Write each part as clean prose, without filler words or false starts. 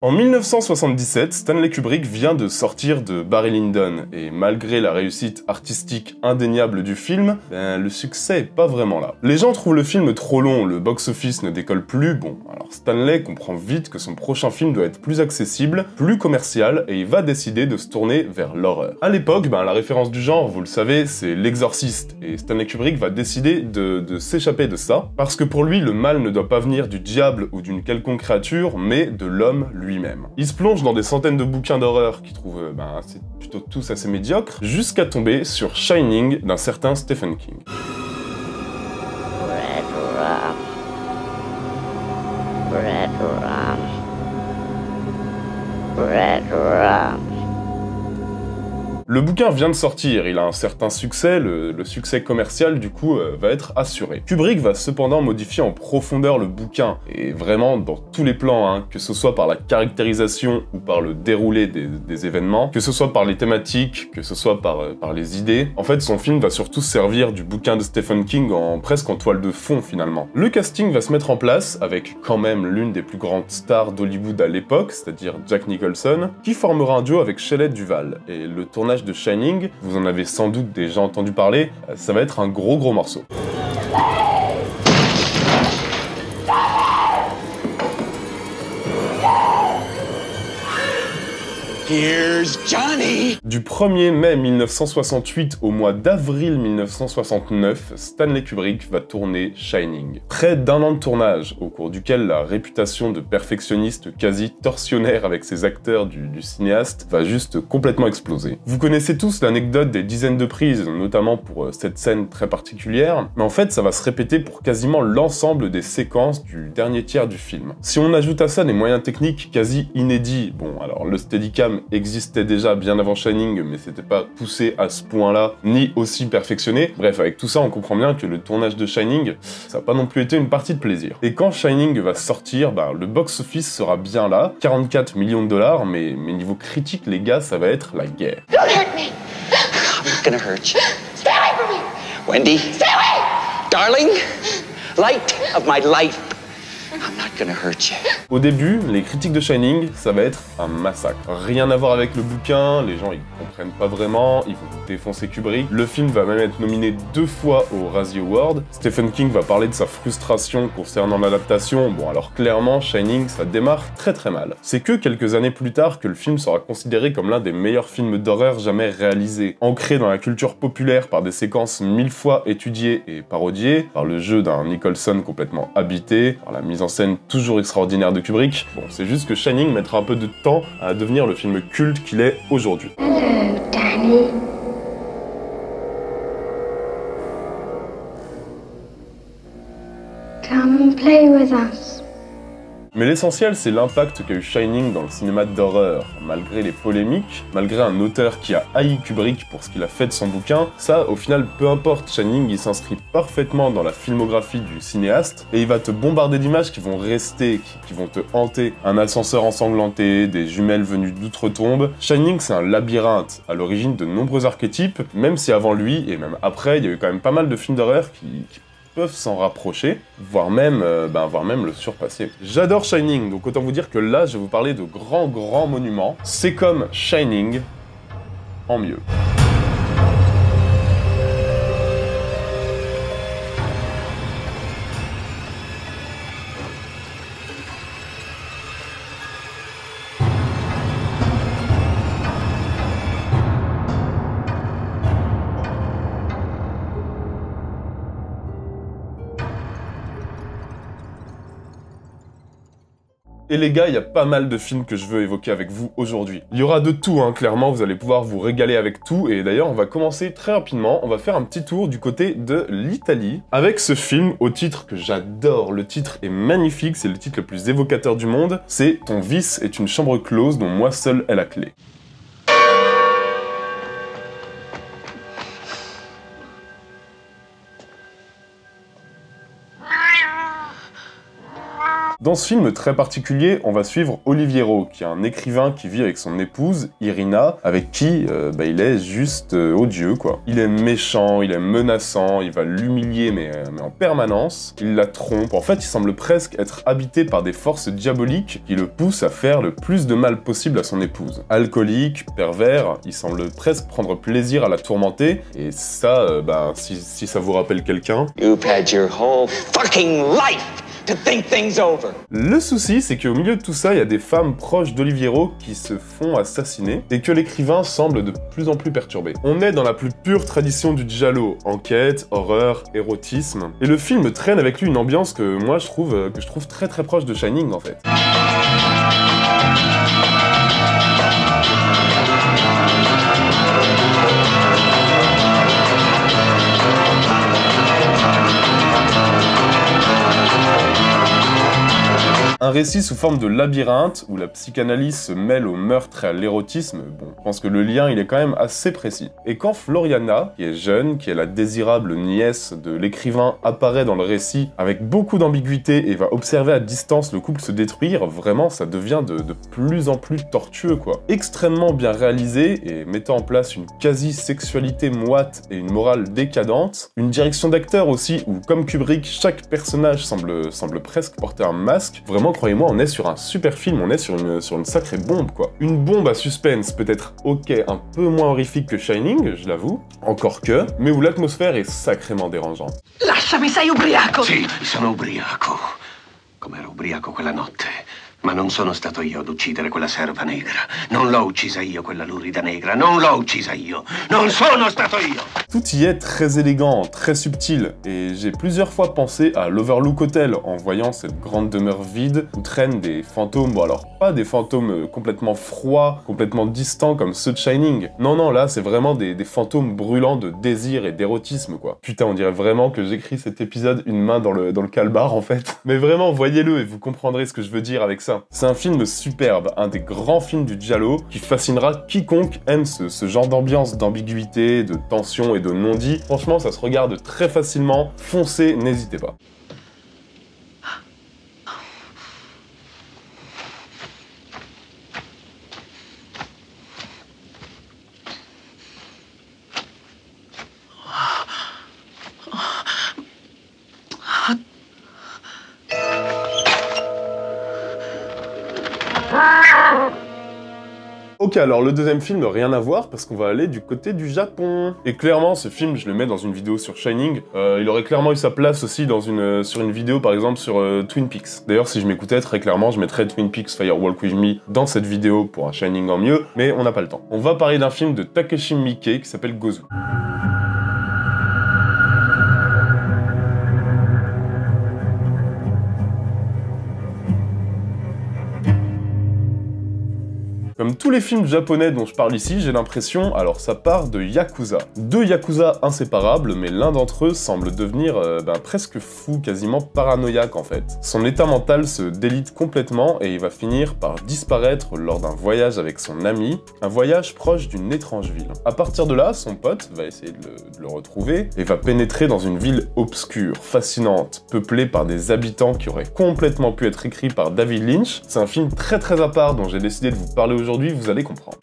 En 1977, Stanley Kubrick vient de sortir de Barry Lyndon, et malgré la réussite artistique indéniable du film, le succès est pas vraiment là. Les gens trouvent le film trop long, le box-office ne décolle plus, bon, alors Stanley comprend vite que son prochain film doit être plus accessible, plus commercial, et il va décider de se tourner vers l'horreur. À l'époque, la référence du genre, vous le savez, c'est L'Exorciste, et Stanley Kubrick va décider de s'échapper de ça, parce que pour lui, le mal ne doit pas venir du diable ou d'une quelconque créature, mais de l'homme lui-même. Il se plonge dans des centaines de bouquins d'horreur qu'il trouve c'est plutôt tous assez médiocres, jusqu'à tomber sur Shining d'un certain Stephen King. Red rum. Red rum. Red rum. Le bouquin vient de sortir, il a un certain succès, le succès commercial du coup va être assuré. Kubrick va cependant modifier en profondeur le bouquin, et vraiment dans tous les plans, que ce soit par la caractérisation ou par le déroulé des événements, que ce soit par les thématiques, que ce soit par les idées. En fait, son film va surtout servir du bouquin de Stephen King presque en toile de fond finalement. Le casting va se mettre en place avec quand même l'une des plus grandes stars d'Hollywood à l'époque, c'est-à-dire Jack Nicholson, qui formera un duo avec Shelley Duvall, et le tournage de Shining, vous en avez sans doute déjà entendu parler, ça va être un gros morceau. Here's Johnny! Du 1er mai 1968 au mois d'avril 1969, Stanley Kubrick va tourner Shining. Près d'un an de tournage, au cours duquel la réputation de perfectionniste quasi tortionnaire avec ses acteurs du cinéaste va juste complètement exploser. Vous connaissez tous l'anecdote des dizaines de prises, notamment pour cette scène très particulière, mais en fait ça va se répéter pour quasiment l'ensemble des séquences du dernier tiers du film. Si on ajoute à ça des moyens techniques quasi inédits, bon alors le Steadicam existait déjà bien avant Shining, mais c'était pas poussé à ce point-là, ni aussi perfectionné. Bref, avec tout ça, on comprend bien que le tournage de Shining, ça n'a pas non plus été une partie de plaisir. Et quand Shining va sortir, le box-office sera bien là, 44 millions de dollars, mais niveau critique, les gars, ça va être la guerre. Don't hurt me! I'm not gonna hurt you. Stay away from me! Wendy! Stay away! Darling! Light of my life! I'm not gonna hurt you. Au début, les critiques de Shining, ça va être un massacre. Rien à voir avec le bouquin, les gens ils comprennent pas vraiment, ils vont défoncer Kubrick. Le film va même être nominé 2 fois au Razzie Award. Stephen King va parler de sa frustration concernant l'adaptation. Bon alors clairement, Shining, ça démarre très mal. C'est que quelques années plus tard que le film sera considéré comme l'un des meilleurs films d'horreur jamais réalisés. Ancré dans la culture populaire par des séquences 1000 fois étudiées et parodiées, par le jeu d'un Nicholson complètement habité, par la mise en scène toujours extraordinaire de Kubrick. Bon, c'est juste que Shining mettra un peu de temps à devenir le film culte qu'il est aujourd'hui. Hello, Danny. Come and play with us. Mais l'essentiel, c'est l'impact qu'a eu Shining dans le cinéma d'horreur. Malgré les polémiques, malgré un auteur qui a haï Kubrick pour ce qu'il a fait de son bouquin, ça, au final, peu importe. Shining, il s'inscrit parfaitement dans la filmographie du cinéaste, et il va te bombarder d'images qui vont rester, qui vont te hanter. Un ascenseur ensanglanté, des jumelles venues d'outre-tombe. Shining, c'est un labyrinthe, à l'origine de nombreux archétypes, même si avant lui, et même après, il y a eu quand même pas mal de films d'horreur qui peuvent s'en rapprocher, voire même le surpasser. J'adore Shining, donc autant vous dire que là, je vais vous parler de grands monuments. C'est comme Shining, en mieux. Et les gars, il y a pas mal de films que je veux évoquer avec vous aujourd'hui. Il y aura de tout, clairement, vous allez pouvoir vous régaler avec tout, et d'ailleurs, on va commencer très rapidement, on va faire un petit tour du côté de l'Italie, avec ce film au titre que j'adore. Le titre est magnifique, c'est le titre le plus évocateur du monde, c'est « Ton vice est une chambre close dont moi seul ai la clé ». Dans ce film très particulier, on va suivre Oliviero, qui est un écrivain qui vit avec son épouse, Irina, avec qui il est juste odieux, quoi. Il est méchant, il est menaçant, il va l'humilier, mais en permanence. Il la trompe. En fait, il semble presque être habité par des forces diaboliques qui le poussent à faire le plus de mal possible à son épouse. Alcoolique, pervers, il semble presque prendre plaisir à la tourmenter, et ça, si ça vous rappelle quelqu'un... You've had your whole fucking life to think things over. Le souci, c'est qu'au milieu de tout ça, il y a des femmes proches d'Oliviero qui se font assassiner, et que l'écrivain semble de plus en plus perturbé. On est dans la plus pure tradition du giallo, enquête, horreur, érotisme, et le film traîne avec lui une ambiance que moi je trouve très très proche de Shining en fait. Un récit sous forme de labyrinthe, où la psychanalyse se mêle au meurtre et à l'érotisme, bon, je pense que le lien il est quand même assez précis. Et quand Floriana, qui est jeune, qui est la désirable nièce de l'écrivain, apparaît dans le récit avec beaucoup d'ambiguïté et va observer à distance le couple se détruire, vraiment ça devient de plus en plus tortueux quoi. Extrêmement bien réalisé et mettant en place une quasi-sexualité moite et une morale décadente, une direction d'acteur aussi où, comme Kubrick, chaque personnage semble presque porter un masque. Vraiment, croyez-moi, on est sur un super film, on est sur une sacrée bombe, quoi. Une bombe à suspense, peut-être, ok, un peu moins horrifique que Shining, je l'avoue, encore que, mais où l'atmosphère est sacrément dérangeante. Lasciami, sei ubriaco! Sì, sono ubriaco. Come ero ubriaco quella notte. Ma non sono stato io ad uccidere quella serva negra. Non l'ho uccisa io, quella lurida negra. Non l'ho uccisa io. Non sono stato io! Tout y est très élégant, très subtil, et j'ai plusieurs fois pensé à l'Overlook Hotel en voyant cette grande demeure vide où traînent des fantômes, bon alors pas des fantômes complètement froids, complètement distants comme ceux de Shining. Non, là c'est vraiment des fantômes brûlants de désir et d'érotisme quoi. Putain, on dirait vraiment que j'écris cet épisode une main dans le calbar en fait. Mais vraiment, voyez-le et vous comprendrez ce que je veux dire avec ça. C'est un film superbe, un des grands films du giallo qui fascinera quiconque aime ce genre d'ambiance, d'ambiguïté, de tension et de non-dit. Franchement, ça se regarde très facilement. Foncez, n'hésitez pas. Ok, alors le deuxième film, rien à voir, parce qu'on va aller du côté du Japon. Et clairement, ce film, je le mets dans une vidéo sur Shining. Il aurait clairement eu sa place aussi sur une vidéo, par exemple, sur Twin Peaks. D'ailleurs, si je m'écoutais, très clairement, je mettrais Twin Peaks Firewalk With Me dans cette vidéo pour un Shining en mieux, mais on n'a pas le temps. On va parler d'un film de Takeshi Miike qui s'appelle Gozu. Comme tous les films japonais dont je parle ici, j'ai l'impression, alors ça part de Yakuza. Deux Yakuza inséparables, mais l'un d'entre eux semble devenir presque fou, quasiment paranoïaque en fait. Son état mental se délite complètement et il va finir par disparaître lors d'un voyage avec son ami, un voyage proche d'une étrange ville. À partir de là, son pote va essayer de le retrouver et va pénétrer dans une ville obscure, fascinante, peuplée par des habitants qui auraient complètement pu être écrits par David Lynch. C'est un film très très à part dont j'ai décidé de vous parler aujourd'hui, vous allez comprendre.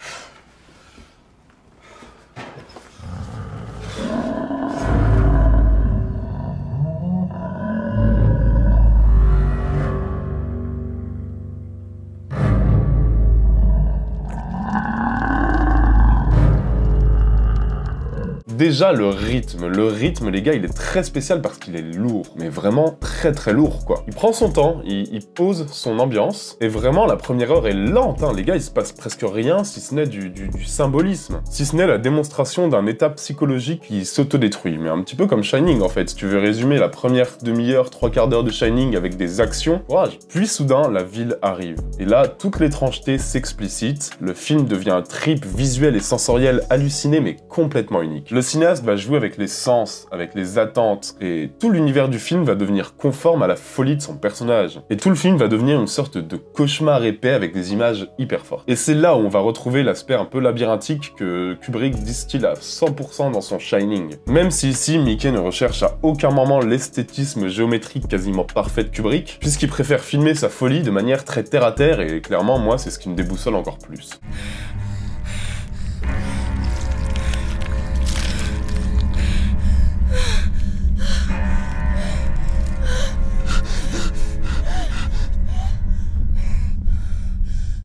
Déjà, le rythme, les gars, il est très spécial parce qu'il est lourd, mais vraiment très très lourd, quoi. Il prend son temps, il pose son ambiance, et vraiment, la première heure est lente, hein. Les gars, il se passe presque rien, si ce n'est du symbolisme, si ce n'est la démonstration d'un état psychologique qui s'autodétruit, mais un petit peu comme Shining, en fait. Si tu veux résumer la première demi-heure, 3/4 d'heure de Shining avec des actions, courage. Puis soudain, la ville arrive. Et là, toute l'étrangeté s'explicite, le film devient un trip visuel et sensoriel halluciné, mais complètement unique. Le cinéaste va jouer avec les sens, avec les attentes, et tout l'univers du film va devenir conforme à la folie de son personnage. Et tout le film va devenir une sorte de cauchemar épais avec des images hyper fortes. Et c'est là où on va retrouver l'aspect un peu labyrinthique que Kubrick distille à 100% dans son Shining. Même si ici, Mickey ne recherche à aucun moment l'esthétisme géométrique quasiment parfait de Kubrick, puisqu'il préfère filmer sa folie de manière très terre-à-terre, et clairement, moi, c'est ce qui me déboussole encore plus.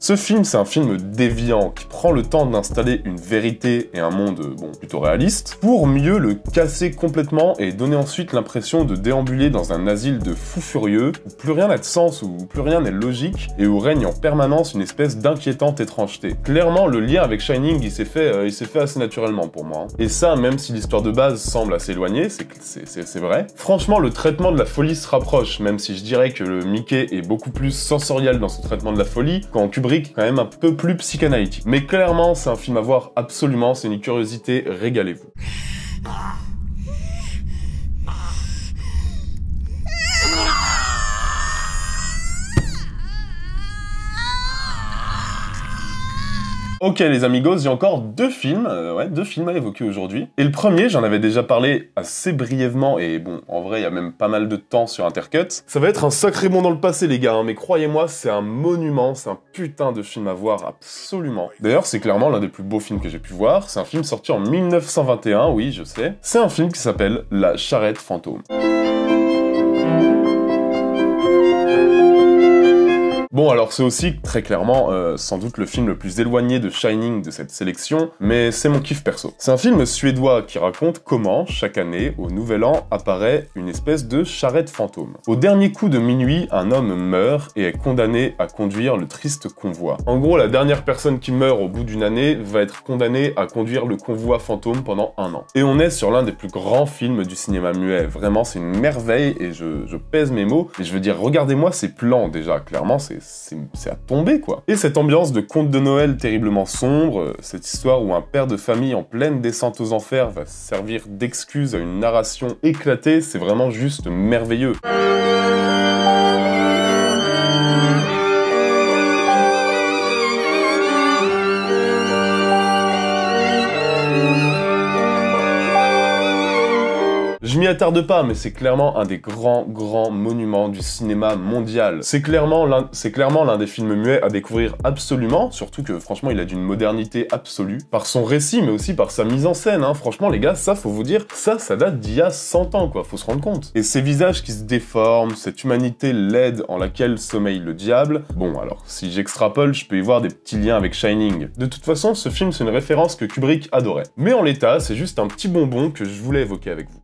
Ce film, c'est un film déviant qui prend le temps d'installer une vérité et un monde, bon, plutôt réaliste, pour mieux le casser complètement et donner ensuite l'impression de déambuler dans un asile de fous furieux où plus rien n'a de sens, où plus rien n'est logique et où règne en permanence une espèce d'inquiétante étrangeté. Clairement, le lien avec Shining, il s'est fait assez naturellement pour moi. Et ça, même si l'histoire de base semble assez éloignée, c'est vrai. Franchement, le traitement de la folie se rapproche, même si je dirais que le Mickey est beaucoup plus sensoriel dans son traitement de la folie, quand Kubrick quand même un peu plus psychanalytique. Mais clairement, c'est un film à voir absolument, c'est une curiosité, régalez-vous. Ok les amigos, j'ai encore deux films à évoquer aujourd'hui. Et le premier, j'en avais déjà parlé assez brièvement, et bon, en vrai, il y a même pas mal de temps sur Intercut. Ça va être un sacré bond dans le passé les gars, hein, mais croyez-moi, c'est un monument, c'est un putain de film à voir, absolument. D'ailleurs, c'est clairement l'un des plus beaux films que j'ai pu voir, c'est un film sorti en 1921, oui, je sais. C'est un film qui s'appelle La Charrette Fantôme. Bon, alors c'est aussi, très clairement, sans doute le film le plus éloigné de Shining de cette sélection, mais c'est mon kiff perso. C'est un film suédois qui raconte comment, chaque année, au Nouvel An, apparaît une espèce de charrette fantôme. Au dernier coup de minuit, un homme meurt et est condamné à conduire le triste convoi. En gros, la dernière personne qui meurt au bout d'une année va être condamnée à conduire le convoi fantôme pendant 1 an. Et on est sur l'un des plus grands films du cinéma muet. Vraiment, c'est une merveille, et je pèse mes mots, et je veux dire, regardez-moi ces plans, déjà, clairement, c'est à tomber, quoi. Et cette ambiance de conte de Noël terriblement sombre, cette histoire où un père de famille en pleine descente aux enfers va servir d'excuse à une narration éclatée, c'est vraiment juste merveilleux. Je m'y attarde pas, mais c'est clairement un des grands monuments du cinéma mondial. C'est clairement l'un des films muets à découvrir absolument, surtout que franchement il a d'une modernité absolue, par son récit, mais aussi par sa mise en scène, hein. Franchement les gars, ça faut vous dire, ça date d'il y a 100 ans quoi, faut se rendre compte. Et ces visages qui se déforment, cette humanité laide en laquelle sommeille le diable, bon alors, si j'extrapole, je peux y voir des petits liens avec Shining. De toute façon, ce film c'est une référence que Kubrick adorait. Mais en l'état, c'est juste un petit bonbon que je voulais évoquer avec vous.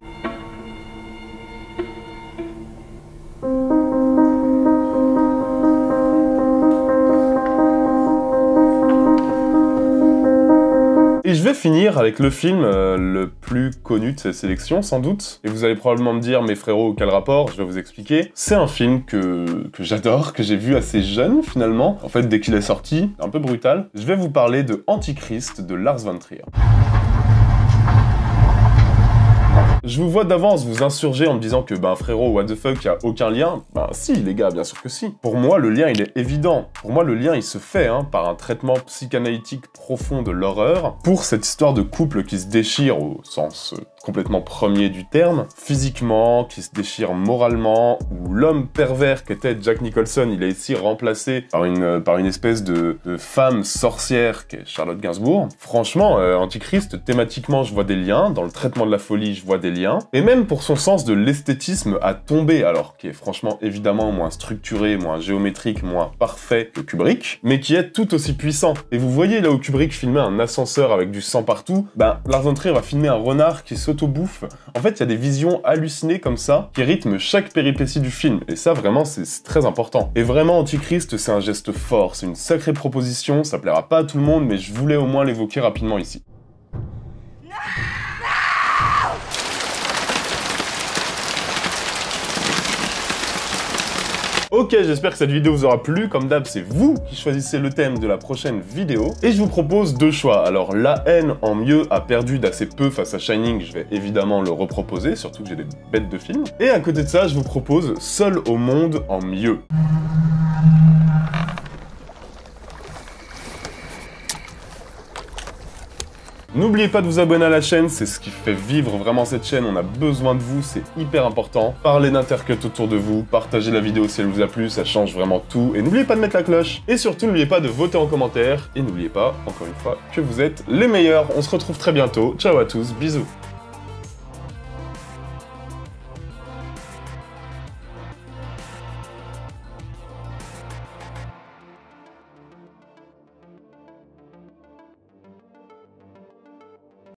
Et je vais finir avec le film le plus connu de cette sélection, sans doute. Et vous allez probablement me dire, mais frérot, quel rapport? Je vais vous expliquer. C'est un film que j'adore, que j'ai vu assez jeune, finalement. En fait, dès qu'il est sorti, un peu brutal. Je vais vous parler de Antichrist de Lars von Trier. Je vous vois d'avance vous insurger en me disant que, frérot, what the fuck, y a aucun lien. Si, les gars, bien sûr que si. Pour moi, le lien, il est évident. Pour moi, le lien, il se fait, par un traitement psychanalytique profond de l'horreur, pour cette histoire de couple qui se déchire au sens complètement premier du terme, physiquement, qui se déchire moralement, où l'homme pervers qu'était Jack Nicholson, il est ici remplacé par une espèce de femme sorcière qui est Charlotte Gainsbourg. Franchement, Antichrist, thématiquement, je vois des liens. Dans le traitement de la folie, je vois des liens. Et même pour son sens de l'esthétisme à tomber, alors qui est franchement évidemment moins structuré, moins géométrique, moins parfait que Kubrick, mais qui est tout aussi puissant. Et vous voyez là où Kubrick filmait un ascenseur avec du sang partout, Lars von Trier va filmer un renard qui s'auto-bouffe. En fait, il y a des visions hallucinées comme ça qui rythment chaque péripétie du film. Et ça, vraiment, c'est très important. Et vraiment, Antichrist, c'est un geste fort, c'est une sacrée proposition, ça plaira pas à tout le monde, mais je voulais au moins l'évoquer rapidement ici. Ok, j'espère que cette vidéo vous aura plu. Comme d'hab, c'est vous qui choisissez le thème de la prochaine vidéo. Et je vous propose deux choix. Alors, La haine en mieux a perdu d'assez peu face à Shining. Je vais évidemment le reproposer, surtout que j'ai des bêtes de films. Et à côté de ça, je vous propose Seul au monde en mieux. N'oubliez pas de vous abonner à la chaîne, c'est ce qui fait vivre vraiment cette chaîne, on a besoin de vous, c'est hyper important. Parlez d'Intercut autour de vous, partagez la vidéo si elle vous a plu, ça change vraiment tout. Et n'oubliez pas de mettre la cloche. Et surtout, n'oubliez pas de voter en commentaire. Et n'oubliez pas, encore une fois, que vous êtes les meilleurs. On se retrouve très bientôt. Ciao à tous, bisous.